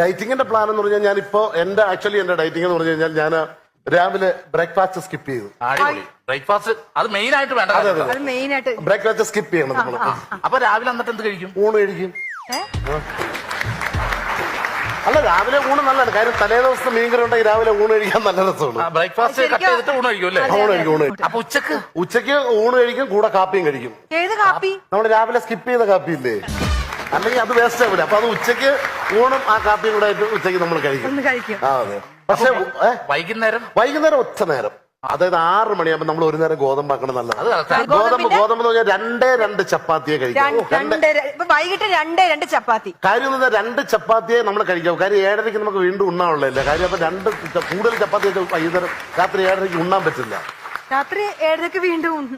ഡയറ്റിങ്ങിന്റെ plan എന്ന് പറഞ്ഞാൽ ഞാനിപ്പോ എന്റെ ഡയറ്റിംഗ് എന്ന് പറഞ്ഞു കഴിഞ്ഞാൽ ഞാൻ രാവിലെ ബ്രേക്ക്ഫാസ്റ്റ് സ്കിപ്പ് ചെയ്തു. ബ്രേക്ക്ഫാസ്റ്റ് അത് മെയിൻ ആയിട്ട് വേണ്ട. അത് മെയിൻ ആയിട്ട് ബ്രേക്ക്ഫാസ്റ്റ് സ്കിപ്പ് ചെയ്യണം നമ്മൾ. അപ്പൊ രാവിലെ എന്നിട്ട് എന്ത് കഴിക്കും? ഊണ് കഴിക്കും. അല്ല, രാവിലെ ഊണ് നല്ലതാണ്. കാര്യം തലേ ദിവസത്തെ മീൻകറി ഉണ്ടെങ്കിൽ രാവിലെ ഊണ് കഴിക്കാൻ നല്ല രസമാണ്. ബ്രേക്ക്ഫാസ്റ്റ് കട്ട് ചെയ്തിട്ട് ഊണ് കഴിക്കും അല്ലേ? ഊണ് കഴിക്കും. അപ്പൊ ഉച്ചക്ക് ഊണ് കഴിക്കും, കൂടെ കാപ്പിയും കഴിക്കും. ഏത് കാപ്പി? നമ്മൾ രാവിലെ സ്കിപ്പ് ചെയ്ത കാപ്പി ഇല്ലേ, അല്ലെങ്കിൽ അത് വേസ്റ്റ് ആവില്ല. അപ്പൊ അത് ഉച്ചക്ക് ഊണും ആ കാപ്പിയും കൂടെ ആയിട്ട് ഉച്ചക്ക് നമ്മൾ കഴിക്കും. ആ അതെ. പക്ഷെ വൈകുന്നേരം ഒറ്റ നേരം, അതായത് 6 മണിയാകുമ്പോ നമ്മൾ ഒരു നേരം ഗോതമ്പാക്കണം. നല്ലതാണ്. ഗോതമ്പ് എന്ന് പറഞ്ഞാൽ 2 ചപ്പാത്തിയെ കഴിക്കും. വൈകിട്ട് 2 ചപ്പാത്തി. കാര്യം എന്ന് പറഞ്ഞാൽ 2 ചപ്പാത്തിയെ നമ്മൾ കഴിക്കാം. കാര്യം 7:30 നമുക്ക് വീണ്ടും ഉണ്ണാനുള്ളതല്ലേ. കാര്യം അപ്പൊ 2 കൂടുതൽ ചപ്പാത്തി വൈകുന്നേരം രാത്രി 7:30 ഉണ്ണാൻ പറ്റില്ല. രാത്രി 7:30 വീണ്ടും